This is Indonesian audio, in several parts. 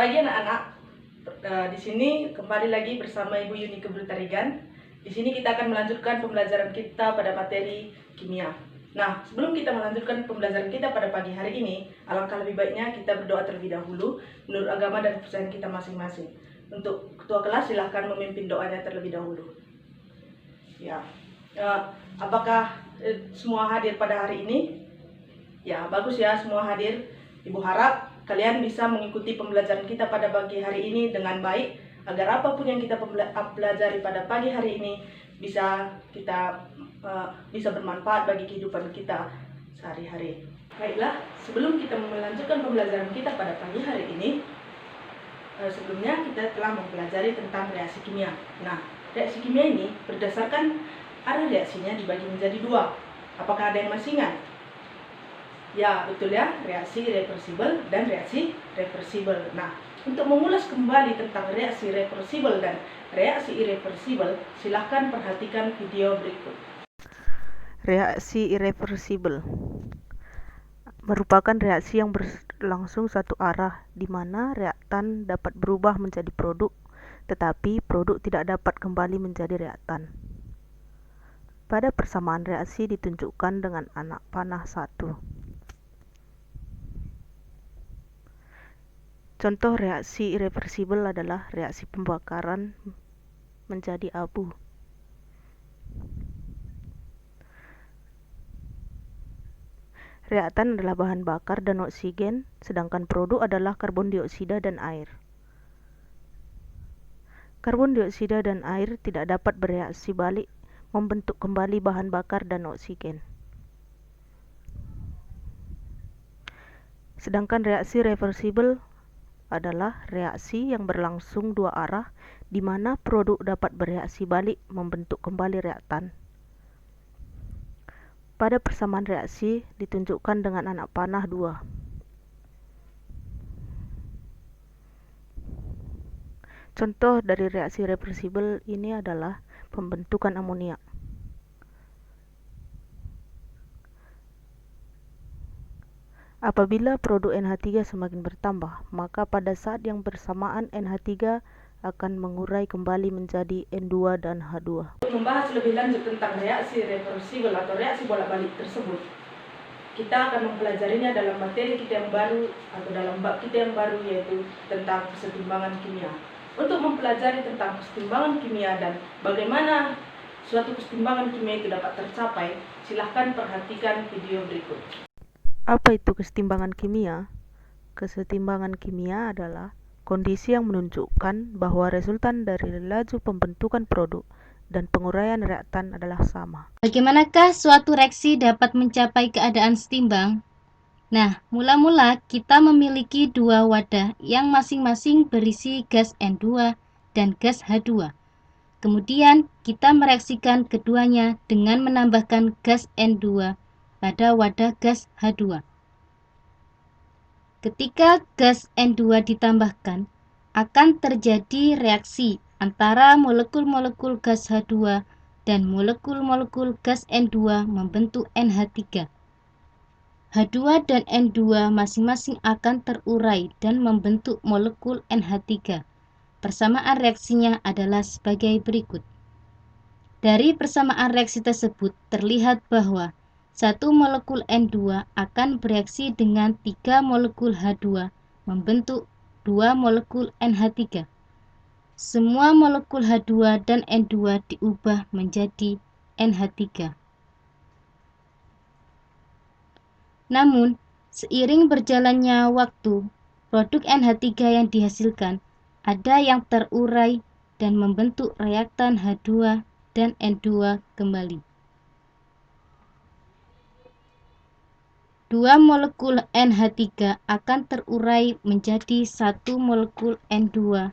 pagi anak-anak. Di sini kembali lagi bersama Ibu Yunike Brutarigan. Di sini kita akan melanjutkan pembelajaran kita pada materi kimia. Nah, sebelum kita melanjutkan pembelajaran kita pada pagi hari ini, alangkah lebih baiknya kita berdoa terlebih dahulu menurut agama dan kepercayaan kita masing-masing. Untuk ketua kelas silahkan memimpin doanya terlebih dahulu. Ya, apakah semua hadir pada hari ini? Ya, bagus ya, semua hadir. Ibu harap kalian bisa mengikuti pembelajaran kita pada pagi hari ini dengan baik, agar apapun yang kita pelajari pada pagi hari ini bisa bermanfaat bagi kehidupan kita sehari-hari. Baiklah, sebelum kita melanjutkan pembelajaran kita pada pagi hari ini, sebelumnya kita telah mempelajari tentang reaksi kimia. Nah, reaksi kimia ini berdasarkan arah reaksinya dibagi menjadi dua. Apakah ada yang masih ingat? Ya, betul ya, reaksi reversibel dan reaksi reversibel. Nah, untuk mengulas kembali tentang reaksi reversibel dan reaksi irreversibel, silahkan perhatikan video berikut. Reaksi irreversibel merupakan reaksi yang berlangsung satu arah, di mana reaktan dapat berubah menjadi produk, tetapi produk tidak dapat kembali menjadi reaktan. Pada persamaan reaksi ditunjukkan dengan anak panah 1. Contoh reaksi irreversibel adalah reaksi pembakaran menjadi abu. Reaktan adalah bahan bakar dan oksigen, sedangkan produk adalah karbon dioksida dan air. Karbon dioksida dan air tidak dapat bereaksi balik membentuk kembali bahan bakar dan oksigen. Sedangkan reaksi reversibel adalah reaksi yang berlangsung dua arah, di mana produk dapat bereaksi balik membentuk kembali reaktan. Pada persamaan reaksi ditunjukkan dengan anak panah 2. Contoh dari reaksi reversibel ini adalah pembentukan amonia. Apabila produk NH3 semakin bertambah, maka pada saat yang bersamaan NH3 akan mengurai kembali menjadi N2 dan H2. Untuk membahas lebih lanjut tentang reaksi reversibel atau reaksi bolak-balik tersebut, kita akan mempelajarinya dalam materi kita yang baru atau dalam bab kita yang baru, yaitu tentang kesetimbangan kimia. Untuk mempelajari tentang kesetimbangan kimia dan bagaimana suatu kesetimbangan kimia itu dapat tercapai, silahkan perhatikan video berikut. Apa itu kesetimbangan kimia? Kesetimbangan kimia adalah kondisi yang menunjukkan bahwa resultan dari laju pembentukan produk dan penguraian reaktan adalah sama. Bagaimanakah suatu reaksi dapat mencapai keadaan setimbang? Nah, mula-mula kita memiliki dua wadah yang masing-masing berisi gas N2 dan gas H2. Kemudian kita mereaksikan keduanya dengan menambahkan gas N2 pada wadah gas H2. Ketika gas N2 ditambahkan, akan terjadi reaksi antara molekul-molekul gas H2 dan molekul-molekul gas N2 membentuk NH3. H2 dan N2 masing-masing akan terurai dan membentuk molekul NH3. Persamaan reaksinya adalah sebagai berikut. Dari persamaan reaksi tersebut terlihat bahwa satu molekul N2 akan bereaksi dengan 3 molekul H2 membentuk 2 molekul NH3. Semua molekul H2 dan N2 diubah menjadi NH3. Namun, seiring berjalannya waktu, produk NH3 yang dihasilkan ada yang terurai dan membentuk reaktan H2 dan N2 kembali. 2 molekul NH3 akan terurai menjadi 1 molekul N2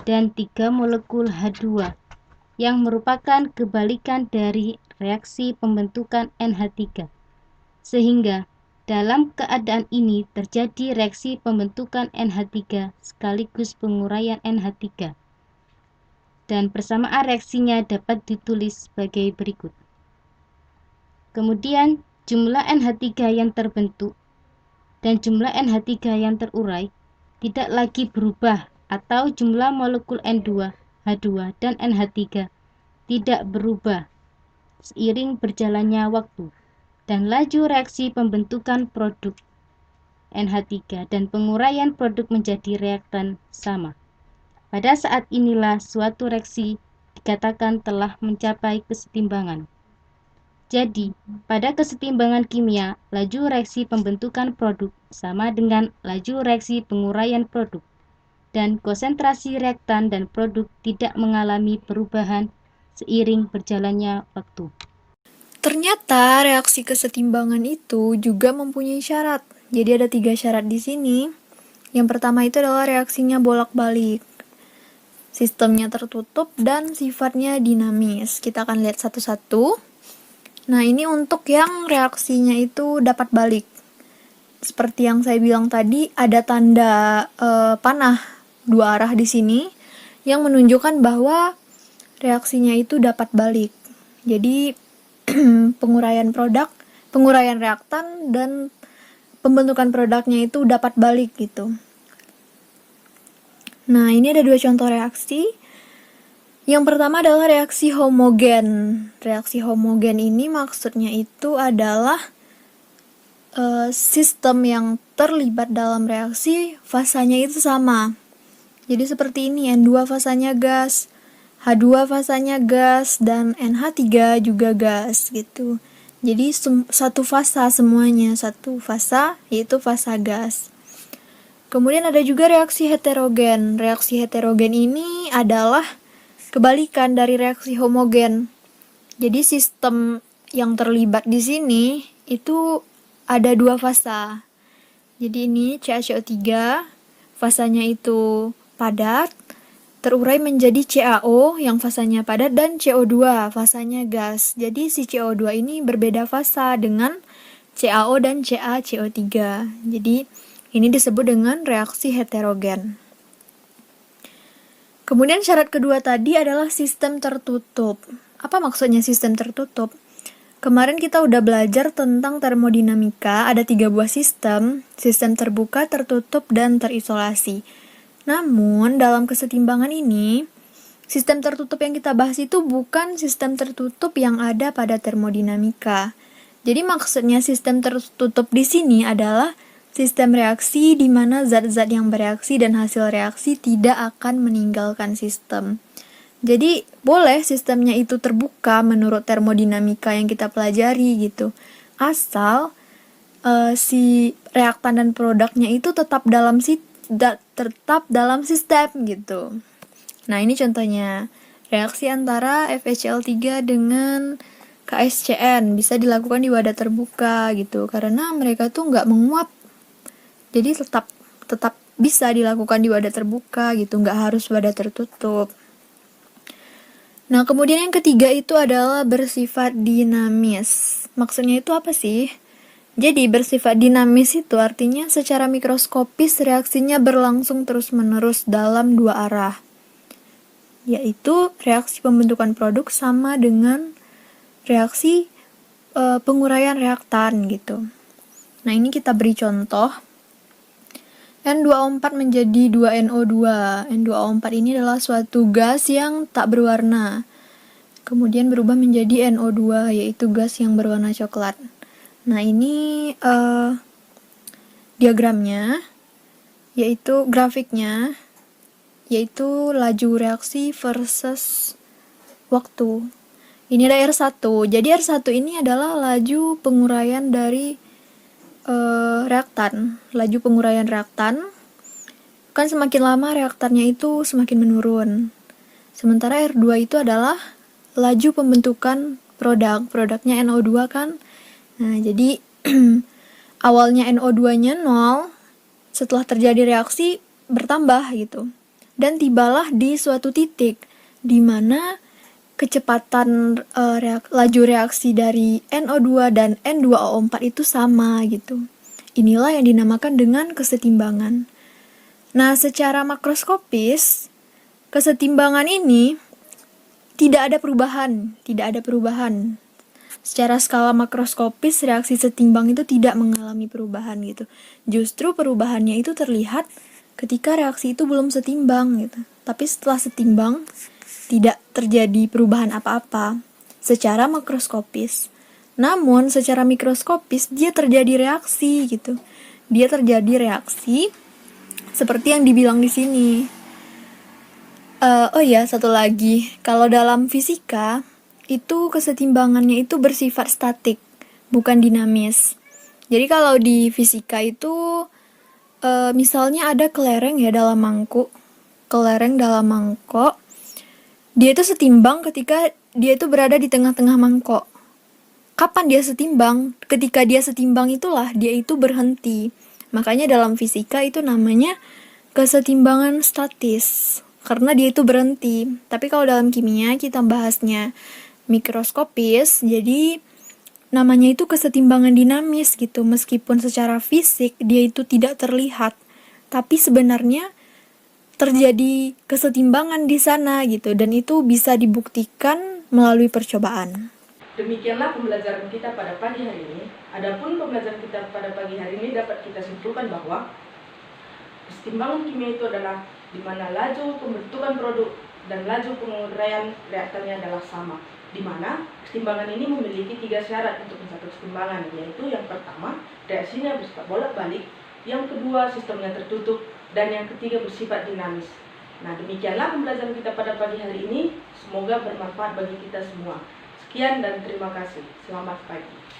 dan 3 molekul H2 yang merupakan kebalikan dari reaksi pembentukan NH3. Sehingga dalam keadaan ini terjadi reaksi pembentukan NH3 sekaligus penguraian NH3. Dan persamaan reaksinya dapat ditulis sebagai berikut. Kemudian jumlah NH3 yang terbentuk dan jumlah NH3 yang terurai tidak lagi berubah atau jumlah molekul N2, H2, dan NH3 tidak berubah seiring berjalannya waktu, dan laju reaksi pembentukan produk NH3 dan penguraian produk menjadi reaktan sama. Pada saat inilah suatu reaksi dikatakan telah mencapai kesetimbangan. Jadi, pada kesetimbangan kimia, laju reaksi pembentukan produk sama dengan laju reaksi penguraian produk, dan konsentrasi reaktan dan produk tidak mengalami perubahan seiring berjalannya waktu. Ternyata reaksi kesetimbangan itu juga mempunyai syarat. Jadi ada 3 syarat di sini. Yang pertama itu adalah reaksinya bolak-balik, sistemnya tertutup, dan sifatnya dinamis. Kita akan lihat satu-satu. Nah, ini untuk yang reaksinya itu dapat balik. Seperti yang saya bilang tadi, ada tanda panah 2 arah di sini yang menunjukkan bahwa reaksinya itu dapat balik. Jadi penguraian reaktan dan pembentukan produknya itu dapat balik gitu. Nah, ini ada 2 contoh reaksi. Yang pertama adalah reaksi homogen. Reaksi homogen ini maksudnya itu adalah sistem yang terlibat dalam reaksi fasanya itu sama. Jadi seperti ini, N2 fasanya gas, H2 fasanya gas, dan NH3 juga gas gitu. Jadi satu fasa semuanya, satu fasa yaitu fasa gas. Kemudian ada juga reaksi heterogen. Reaksi heterogen ini adalah kebalikan dari reaksi homogen. Jadi sistem yang terlibat di sini itu ada 2 fasa. Jadi ini CaCO3, fasanya itu padat, terurai menjadi CaO yang fasanya padat, dan CO2 fasanya gas. Jadi si CO2 ini berbeda fasa dengan CaO dan CaCO3. Jadi ini disebut dengan reaksi heterogen. Kemudian syarat kedua tadi adalah sistem tertutup. Apa maksudnya sistem tertutup? Kemarin kita udah belajar tentang termodinamika, ada 3 buah sistem terbuka, tertutup, dan terisolasi. Namun, dalam kesetimbangan ini, sistem tertutup yang kita bahas itu bukan sistem tertutup yang ada pada termodinamika. Jadi maksudnya sistem tertutup di sini adalah sistem reaksi di mana zat-zat yang bereaksi dan hasil reaksi tidak akan meninggalkan sistem. Jadi boleh sistemnya itu terbuka menurut termodinamika yang kita pelajari gitu. Asal si reaktan dan produknya itu tetap dalam sistem gitu. Nah, ini contohnya. Reaksi antara FeCl3 dengan KSCN bisa dilakukan di wadah terbuka gitu. Karena mereka tuh nggak menguap. Jadi tetap bisa dilakukan di wadah terbuka gitu, nggak harus wadah tertutup. Nah, kemudian yang ketiga itu adalah bersifat dinamis. Maksudnya itu apa sih? Jadi, bersifat dinamis itu artinya secara mikroskopis reaksinya berlangsung terus-menerus dalam 2 arah. Yaitu reaksi pembentukan produk sama dengan reaksi penguraian reaktan gitu. Nah, ini kita beri contoh. N2O4 menjadi 2NO2. N2O4 ini adalah suatu gas yang tak berwarna. Kemudian berubah menjadi NO2, yaitu gas yang berwarna coklat. Nah, ini diagramnya, yaitu grafiknya, yaitu laju reaksi versus waktu. Ini ada R1. Jadi R1 ini adalah laju penguraian dari reaktan. Laju penguraian reaktan, kan semakin lama reaktannya itu semakin menurun. Sementara R2 itu adalah laju pembentukan produknya NO2 kan. Nah, jadi awalnya NO2-nya 0, setelah terjadi reaksi bertambah gitu. Dan tibalah di suatu titik di mana kecepatan laju reaksi dari NO2 dan N2O4 itu sama gitu. Inilah yang dinamakan dengan kesetimbangan. Nah, secara makroskopis, kesetimbangan ini tidak ada perubahan. Secara skala makroskopis, reaksi setimbang itu tidak mengalami perubahan gitu. Justru perubahannya itu terlihat ketika reaksi itu belum setimbang gitu. Tapi setelah setimbang, tidak terjadi perubahan apa-apa secara makroskopis. Namun secara mikroskopis dia terjadi reaksi gitu. Dia terjadi reaksi seperti yang dibilang di sini. Oh ya, satu lagi. Kalau dalam fisika, itu kesetimbangannya itu bersifat statik, bukan dinamis. Jadi kalau di fisika itu, misalnya ada kelereng ya dalam mangkuk. Kelereng dalam mangkok, dia itu setimbang ketika dia itu berada di tengah-tengah mangkok. Kapan dia setimbang? Ketika dia setimbang itulah dia itu berhenti. Makanya dalam fisika itu namanya kesetimbangan statis, karena dia itu berhenti. Tapi kalau dalam kimia kita bahasnya mikroskopis, jadi namanya itu kesetimbangan dinamis gitu. Meskipun secara fisik dia itu tidak terlihat, tapi sebenarnya terjadi kesetimbangan di sana gitu, dan itu bisa dibuktikan melalui percobaan. Demikianlah pembelajaran kita pada pagi hari ini. Adapun pembelajaran kita pada pagi hari ini dapat kita simpulkan bahwa kesetimbangan kimia itu adalah di mana laju pembentukan produk dan laju penguraian reaktannya adalah sama. Di mana kesetimbangan ini memiliki 3 syarat untuk mencapai kesetimbangan, yaitu yang pertama, reaksinya bersifat bolak-balik, yang kedua, sistemnya tertutup, dan yang ketiga bersifat dinamis. Nah, demikianlah pembelajaran kita pada pagi hari ini. Semoga bermanfaat bagi kita semua. Sekian dan terima kasih. Selamat pagi.